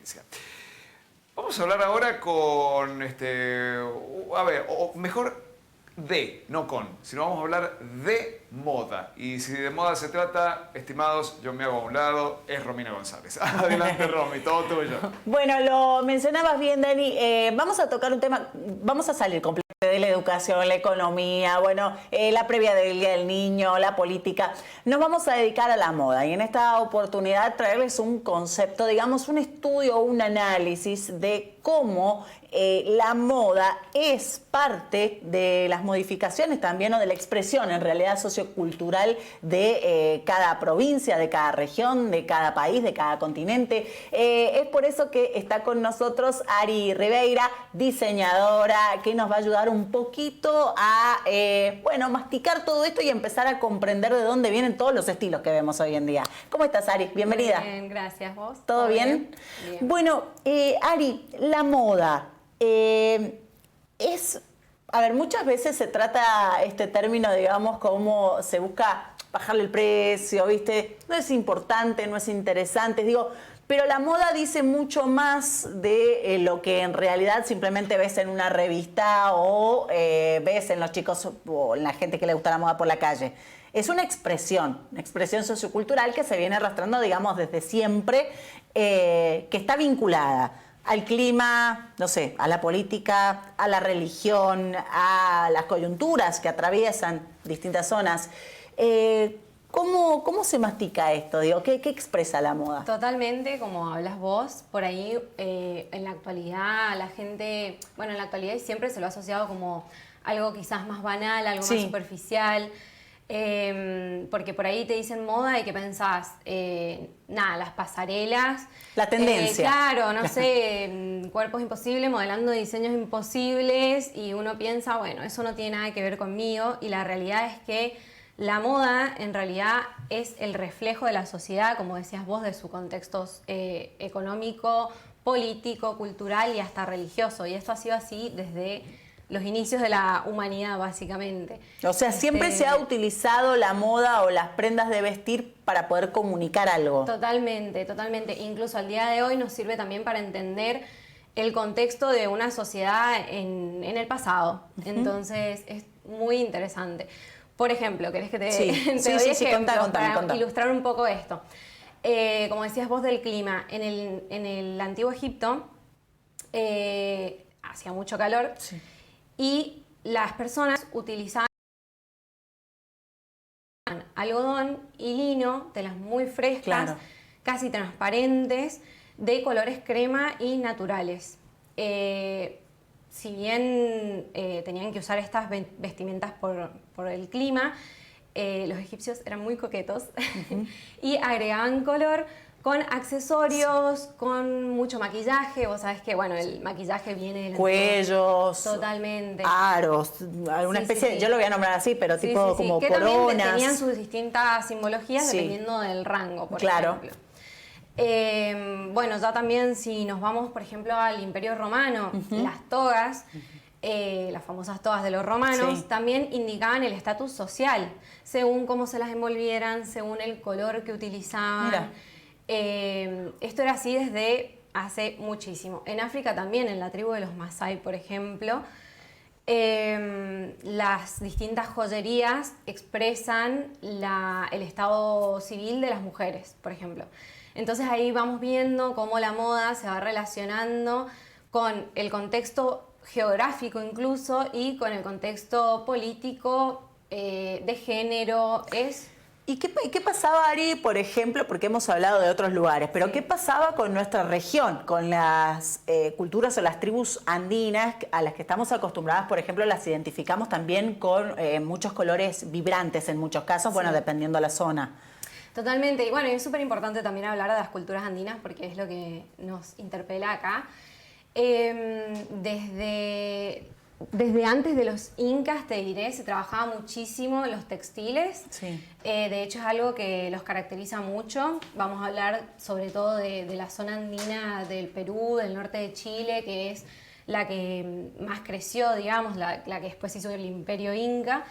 provincia. Vamos a hablar ahora con, a ver, o mejor no con, sino vamos a hablar de moda. Y si de moda se trata, estimados, yo me hago a un lado, es Romina González. Adelante, Romy, todo tuyo. Bueno, lo mencionabas bien, Dani. Vamos a tocar un tema, vamos a salir completamente de la educación, la economía, bueno, la previa del Día del Niño, la política. Nos vamos a dedicar a la moda y en esta oportunidad traerles un concepto, digamos, un estudio, un análisis de cómo la moda es parte de las modificaciones también o de la expresión en realidad sociocultural de cada provincia, de cada región, de cada país, de cada continente. Es por eso que está con nosotros Ari Ribeira, diseñadora, que nos va a ayudar un poquito a, bueno, masticar todo esto y empezar a comprender de dónde vienen todos los estilos que vemos hoy en día. ¿Cómo estás, Ari? Bienvenida. Muy bien, gracias. ¿Vos? ¿Todo bien? Bien. Bueno, Ari, la moda es... A ver, muchas veces se trata este término, digamos, como se busca bajarle el precio, ¿viste? No es importante, no es interesante, digo, pero la moda dice mucho más de lo que en realidad simplemente ves en una revista o ves en los chicos o en la gente que le gusta la moda por la calle. Es una expresión sociocultural que se viene arrastrando, digamos, desde siempre, que está vinculada al clima, no sé, a la política, a la religión, a las coyunturas que atraviesan distintas zonas. ¿Cómo se mastica esto? Digo, ¿qué expresa la moda? Totalmente, como hablas vos, por ahí en la actualidad la gente, bueno, en la actualidad siempre se lo ha asociado como algo quizás más banal, algo más superficial. Porque por ahí te dicen moda y que pensás, nada, las pasarelas. La tendencia. Claro, no sé, cuerpos imposibles, modelando diseños imposibles y uno piensa, bueno, eso no tiene nada que ver conmigo y la realidad es que la moda en realidad es el reflejo de la sociedad, como decías vos, de su contexto económico, político, cultural y hasta religioso y esto ha sido así desde los inicios de la humanidad, básicamente. O sea, siempre se ha utilizado la moda o las prendas de vestir para poder comunicar algo. Totalmente, totalmente. Incluso al día de hoy nos sirve también para entender el contexto de una sociedad en el pasado. Entonces, es muy interesante. Por ejemplo, ¿querés que te doy ejemplos para ilustrar un poco esto? Como decías vos del clima, en el antiguo Egipto hacía mucho calor. Sí. Y las personas utilizaban algodón y lino, telas muy frescas, casi transparentes, de colores crema y naturales. Si bien tenían que usar estas vestimentas por el clima, los egipcios eran muy coquetos y agregaban color con accesorios, con mucho maquillaje. Vos sabés que, bueno, el maquillaje viene de cuellos, totalmente, aros, alguna especie, yo lo voy a nombrar así, pero tipo como que coronas. También tenían sus distintas simbologías dependiendo del rango, por ejemplo. Bueno, ya también si nos vamos, por ejemplo, al Imperio Romano, las togas, las famosas togas de los romanos, también indicaban el estatus social, según cómo se las envolvieran, según el color que utilizaban. Mira. Esto era así desde hace muchísimo. En África también, en la tribu de los Masái, por ejemplo, las distintas joyerías expresan el estado civil de las mujeres, por ejemplo. Entonces ahí vamos viendo cómo la moda se va relacionando con el contexto geográfico incluso y con el contexto político, de género. ¿Y qué pasaba, Ari, por ejemplo, porque hemos hablado de otros lugares, pero qué pasaba con nuestra región, con las culturas o las tribus andinas a las que estamos acostumbradas? Por ejemplo, las identificamos también con muchos colores vibrantes en muchos casos, bueno, dependiendo de la zona. Totalmente, y bueno, es súper importante también hablar de las culturas andinas porque es lo que nos interpela acá. Desde antes de los incas, te diré, se trabajaba muchísimo los textiles. Sí. De hecho, es algo que los caracteriza mucho. Vamos a hablar sobre todo de la zona andina del Perú, del norte de Chile, que es la que más creció, digamos, la que después hizo el imperio inca.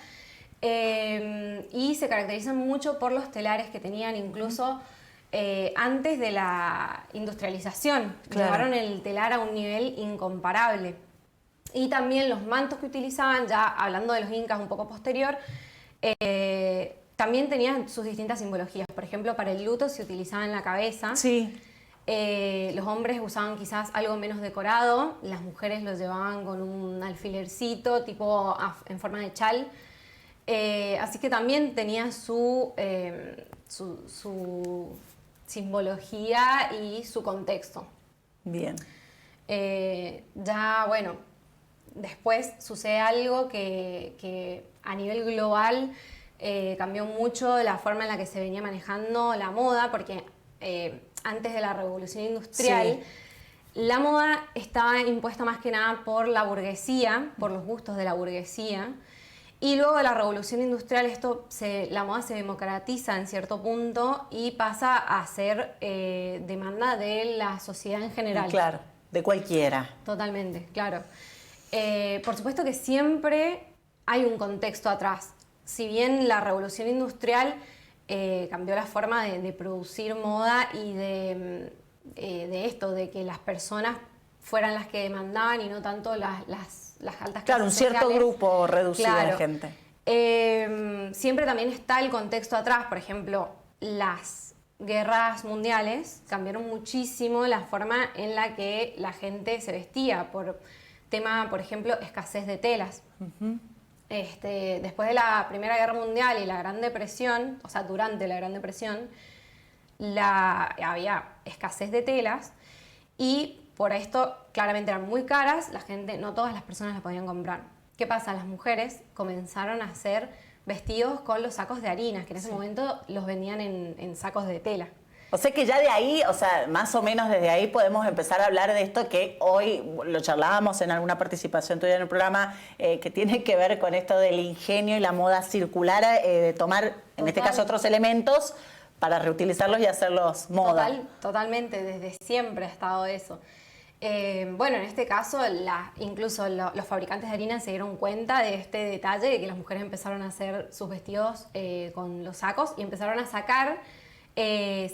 Y se caracterizan mucho por los telares que tenían incluso antes de la industrialización. Claro. Llevaron el telar a un nivel incomparable. Y también los mantos que utilizaban, ya hablando de los incas un poco posterior, también tenían sus distintas simbologías. Por ejemplo, para el luto se utilizaba en la cabeza. Sí. Los hombres usaban quizás algo menos decorado, las mujeres lo llevaban con un alfilercito tipo en forma de chal. Así que también tenía su simbología y su contexto. Bien. Ya, bueno, después sucede algo que a nivel global cambió mucho la forma en la que se venía manejando la moda, porque antes de la Revolución Industrial, la moda estaba impuesta más que nada por la burguesía, por los gustos de la burguesía. Y luego de la Revolución Industrial la moda se democratiza en cierto punto y pasa a ser demanda de la sociedad en general. Claro, de cualquiera. Totalmente, claro. Por supuesto que siempre hay un contexto atrás. Si bien la Revolución Industrial cambió la forma de producir moda y de esto, de que las personas fueran las que demandaban y no tanto las altas clases Claro, un cierto sociales. grupo reducido de gente. Siempre también está el contexto atrás. Por ejemplo, las guerras mundiales cambiaron muchísimo la forma en la que la gente se vestía, por tema, por ejemplo, escasez de telas. Después de la Primera Guerra Mundial y la Gran Depresión, o sea, durante la Gran Depresión, había escasez de telas y por esto claramente eran muy caras, no todas las personas las podían comprar. ¿Qué pasa? Las mujeres comenzaron a hacer vestidos con los sacos de harina, que en ese momento los vendían en sacos de tela. O sea que ya de ahí, o sea, más o menos desde ahí podemos empezar a hablar de esto que hoy lo charlábamos en alguna participación tuya en el programa, que tiene que ver con esto del ingenio y la moda circular, de tomar, en este caso, otros elementos para reutilizarlos y hacerlos moda. Totalmente, desde siempre ha estado eso. Bueno, en este caso, incluso los fabricantes de harina se dieron cuenta de este detalle, de que las mujeres empezaron a hacer sus vestidos con los sacos y empezaron a sacar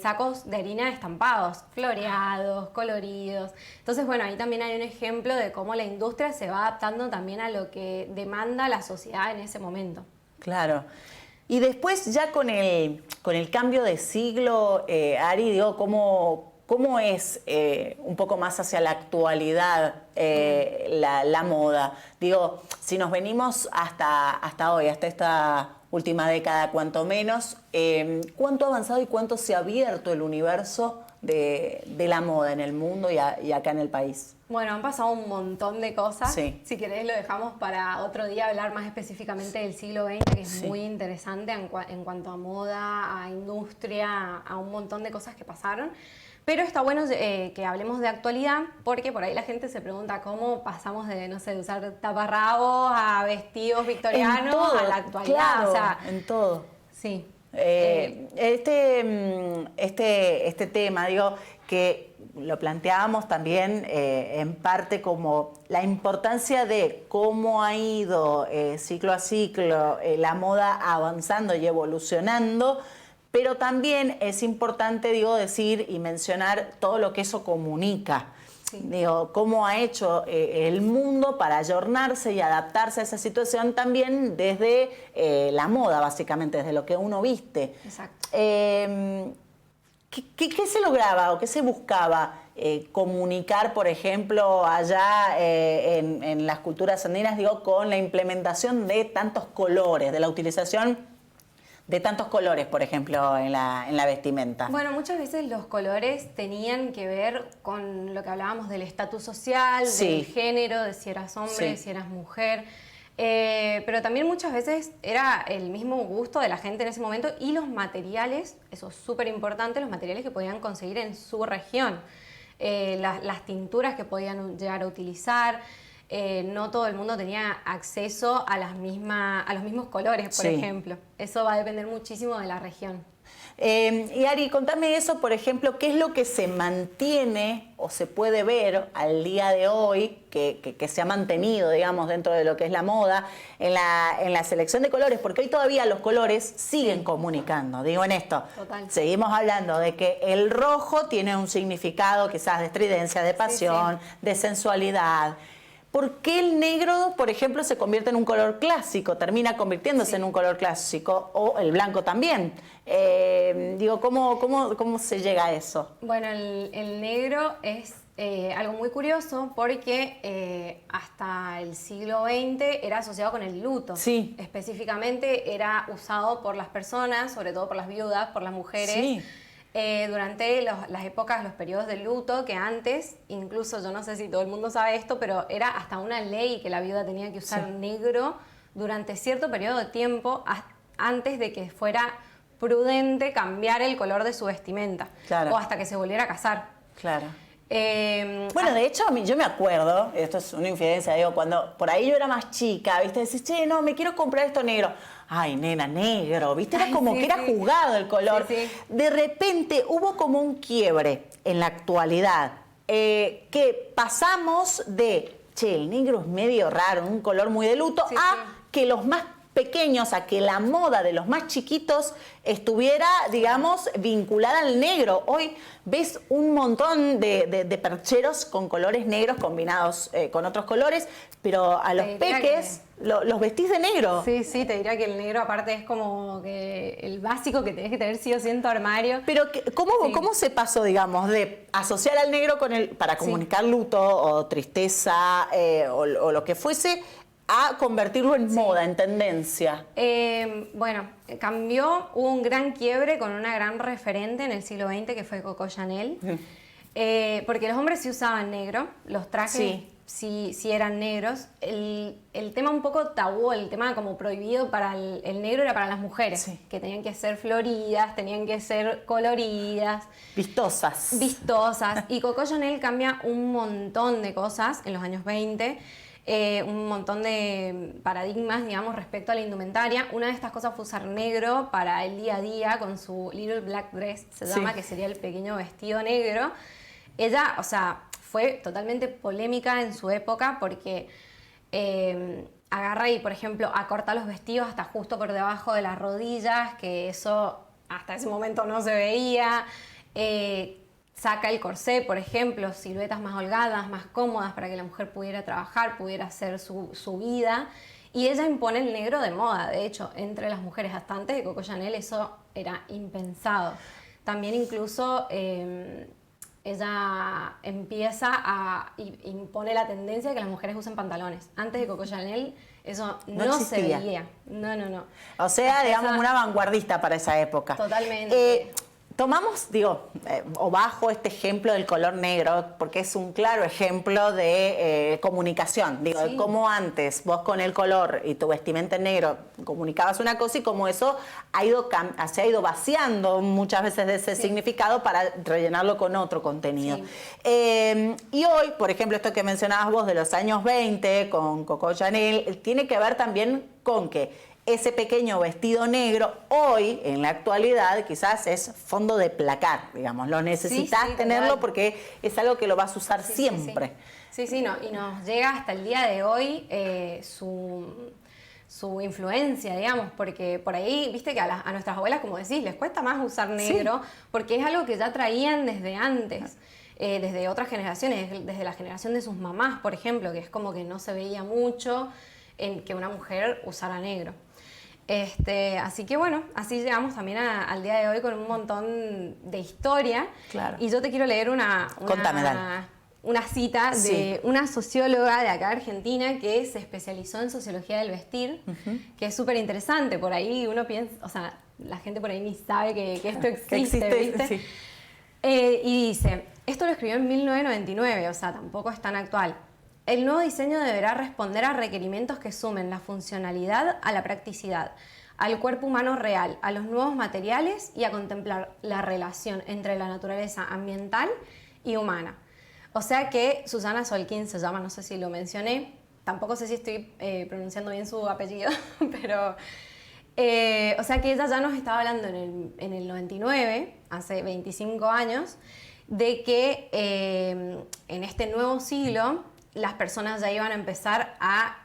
sacos de harina estampados, floreados, coloridos. Entonces, bueno, ahí también hay un ejemplo de cómo la industria se va adaptando también a lo que demanda la sociedad en ese momento. Claro. Y después ya con el cambio de siglo, Ari, digo, ¿cómo es un poco más hacia la actualidad la moda? Digo, si nos venimos hasta hoy, hasta esta última década cuanto menos, ¿cuánto ha avanzado y cuánto se ha abierto el universo de la moda en el mundo y acá en el país? Bueno, han pasado un montón de cosas. Sí. Si querés lo dejamos para otro día hablar más específicamente del siglo XX, que es muy interesante en cuanto a moda, a industria, a un montón de cosas que pasaron. Pero está bueno que hablemos de actualidad, porque por ahí la gente se pregunta cómo pasamos de, no sé, de usar taparrabos a vestidos victorianos todo, a la actualidad. Claro, o sea, en todo. Sí. Este tema, digo, que lo planteábamos también en parte como la importancia de cómo ha ido ciclo a ciclo la moda avanzando y evolucionando, pero también es importante, digo, decir y mencionar todo lo que eso comunica. Sí. Digo, cómo ha hecho el mundo para ayornarse y adaptarse a esa situación también desde la moda, básicamente, desde lo que uno viste. Exacto. ¿Qué se lograba o qué se buscaba comunicar, por ejemplo, allá en las culturas andinas, digo, con la implementación de tantos colores, de la utilización de tantos colores, por ejemplo, en la vestimenta? Bueno, muchas veces los colores tenían que ver con lo que hablábamos del estatus social, del género, de si eras hombre, de si eras mujer. Pero también muchas veces era el mismo gusto de la gente en ese momento y los materiales, eso es súper importante, los materiales que podían conseguir en su región, las tinturas que podían llegar a utilizar. No todo el mundo tenía acceso a los mismos colores, por ejemplo. Eso va a depender muchísimo de la región. Y Ari, contame eso, por ejemplo, ¿qué es lo que se mantiene o se puede ver al día de hoy, que se ha mantenido, digamos, dentro de lo que es la moda, en la selección de colores? Porque hoy todavía los colores siguen comunicando, digo en esto. Total. Seguimos hablando de que el rojo tiene un significado quizás de estridencia, de pasión, de sensualidad. ¿Por qué el negro, por ejemplo, se convierte en un color clásico, termina convirtiéndose en un color clásico, o el blanco también? Digo, ¿cómo se llega a eso? Bueno, el negro es algo muy curioso porque hasta el siglo XX era asociado con el luto. Sí. Específicamente era usado por las personas, sobre todo por las viudas, por las mujeres. Sí. Durante las épocas, los periodos de luto, que antes, incluso yo no sé si todo el mundo sabe esto, pero era hasta una ley que la viuda tenía que usar negro durante cierto periodo de tiempo antes de que fuera prudente cambiar el color de su vestimenta. Claro. O hasta que se volviera a casar. Claro. Bueno, de hecho, yo me acuerdo, esto es una infidencia, digo, cuando por ahí yo era más chica, ¿viste? Decís, che, no, me quiero comprar esto negro. Ay, nena, negro, ¿viste? Era como que era jugado el color. Sí. De repente hubo como un quiebre en la actualidad, que pasamos de, che, el negro es medio raro, un color muy de luto, que los más pequeños, a que la moda de los más chiquitos estuviera, digamos, vinculada al negro. Hoy ves un montón de percheros con colores negros combinados con otros colores, pero a los peques los vestís de negro. Sí, te diría que el negro aparte es como que el básico que tenés que tener sí o sí en tu armario. Pero ¿cómo se pasó, digamos, de asociar al negro con para comunicar luto o tristeza o lo que fuese, a convertirlo en moda, en tendencia? Bueno, cambió, hubo un gran quiebre con una gran referente en el siglo XX que fue Coco Chanel, porque los hombres sí usaban negro, los trajes sí eran negros. El tema un poco tabú, el tema como prohibido para el negro era para las mujeres, que tenían que ser floridas, tenían que ser coloridas. Vistosas. Y Coco Chanel cambia un montón de cosas en los años 20. Un montón de paradigmas, digamos, respecto a la indumentaria. Una de estas cosas fue usar negro para el día a día con su Little Black Dress, se llama, que sería el pequeño vestido negro. Ella, o sea, fue totalmente polémica en su época porque agarra y, por ejemplo, acorta los vestidos hasta justo por debajo de las rodillas, que eso hasta ese momento no se veía. Saca el corsé, por ejemplo, siluetas más holgadas, más cómodas para que la mujer pudiera trabajar, pudiera hacer su vida. Y ella impone el negro de moda. De hecho, entre las mujeres hasta antes de Coco Chanel eso era impensado. También incluso ella empieza impone la tendencia de que las mujeres usen pantalones. Antes de Coco Chanel eso no se veía. No. O sea, digamos, una vanguardista para esa época. Totalmente. Tomamos, o bajo este ejemplo del color negro, porque es un claro ejemplo de comunicación. De cómo antes vos con el color y tu vestimenta en negro comunicabas una cosa y cómo eso se ha ido vaciando muchas veces de ese significado para rellenarlo con otro contenido. Y hoy, por ejemplo, esto que mencionabas vos de los años 20 con Coco Chanel, tiene que ver también con que ese pequeño vestido negro, hoy, en la actualidad, quizás es fondo de placar, digamos. Lo necesitas tenerlo porque es algo que lo vas a usar siempre. Y nos llega hasta el día de hoy su influencia, digamos, porque por ahí, viste que a nuestras abuelas, como decís, les cuesta más usar negro, porque es algo que ya traían desde antes. Desde otras generaciones, desde la generación de sus mamás, por ejemplo, que es como que no se veía mucho en que una mujer usara negro. Así que bueno, así llegamos también al día de hoy con un montón de historia. Claro. Y yo te quiero leer una cita de una socióloga de acá de Argentina que se especializó en sociología del vestir, que es súper interesante. Por ahí uno piensa, o sea, la gente por ahí ni sabe que esto existe, ¿viste? Sí. Y dice, esto lo escribió en 1999, o sea, tampoco es tan actual. El nuevo diseño deberá responder a requerimientos que sumen la funcionalidad a la practicidad, al cuerpo humano real, a los nuevos materiales y a contemplar la relación entre la naturaleza ambiental y humana. O sea que Susana Solkin se llama, no sé si lo mencioné, tampoco sé si estoy pronunciando bien su apellido, pero O sea que ella ya nos estaba hablando en el 99, hace 25 años, de que en este nuevo siglo las personas ya iban a empezar a,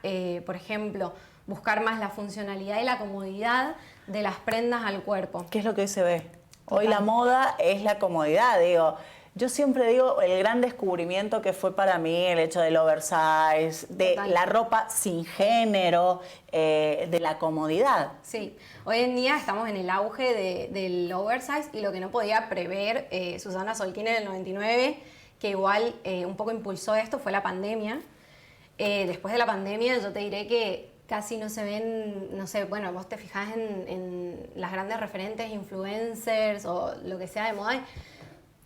por ejemplo, buscar más la funcionalidad y la comodidad de las prendas al cuerpo. ¿Qué es lo que hoy se ve? Hoy Total. la moda es la comodidad, digo. Yo siempre digo el gran descubrimiento que fue para mí el hecho del oversize, de Total. la ropa sin género, de la comodidad. Sí, hoy en día estamos en el auge del oversize y lo que no podía prever Susana Solquín en el 99, que igual un poco impulsó esto, fue la pandemia. Después de la pandemia yo te diré que casi no se ven, no sé, bueno, vos te fijás en las grandes referentes, influencers o lo que sea de moda,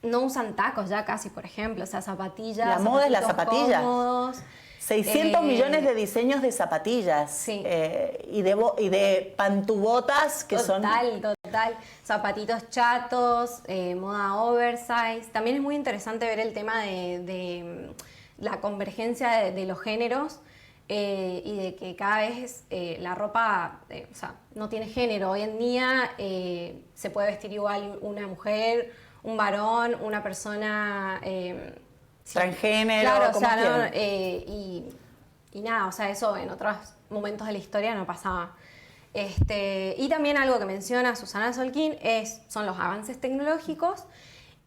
no usan tacos ya casi, por ejemplo, o sea, zapatillas. La moda es la zapatilla. Cómodos. 600 millones de diseños de zapatillas, Sí. Y de pantubotas que Total. Zapatitos chatos, moda oversize. También es muy interesante ver el tema de la convergencia de los géneros y de que cada vez la ropa, o sea, no tiene género. Hoy en día se puede vestir igual una mujer, un varón, una persona... transgénero, claro, o como sea, quieran. y nada, o sea, eso en otros momentos de la historia no pasaba. Y también algo que menciona Susana Solquín son los avances tecnológicos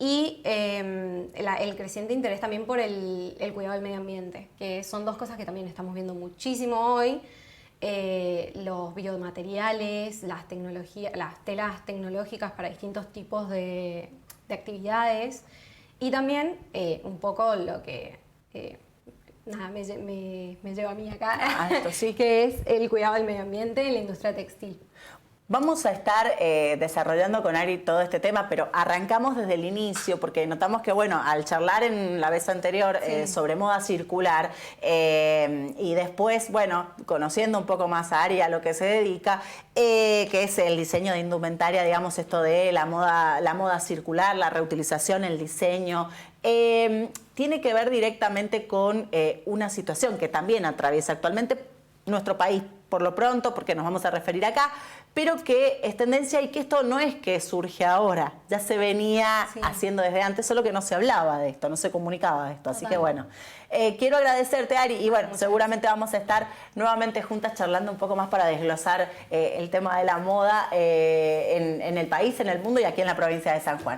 y el creciente interés también por el cuidado del medio ambiente, que son dos cosas que también estamos viendo muchísimo hoy. Los biomateriales, las telas tecnológicas para distintos tipos de actividades. Y también un poco lo que nada, me lleva a mí acá, Esto sí. que es el cuidado del medio ambiente en la industria textil. Vamos a estar desarrollando con Ari todo este tema, pero arrancamos desde el inicio porque notamos que, bueno, al charlar en la vez anterior sobre moda circular y después, bueno, conociendo un poco más a Ari, a lo que se dedica, que es el diseño de indumentaria, digamos, esto de la moda circular, la reutilización, el diseño, tiene que ver directamente con una situación que también atraviesa actualmente nuestro país, por lo pronto, porque nos vamos a referir acá, pero que es tendencia y que esto no es que surge ahora, ya se venía haciendo desde antes, solo que no se hablaba de esto, no se comunicaba de esto. Así que bueno, quiero agradecerte, Ari, y bueno, seguramente vamos a estar nuevamente juntas charlando un poco más para desglosar el tema de la moda en el país, en el mundo y aquí en la provincia de San Juan.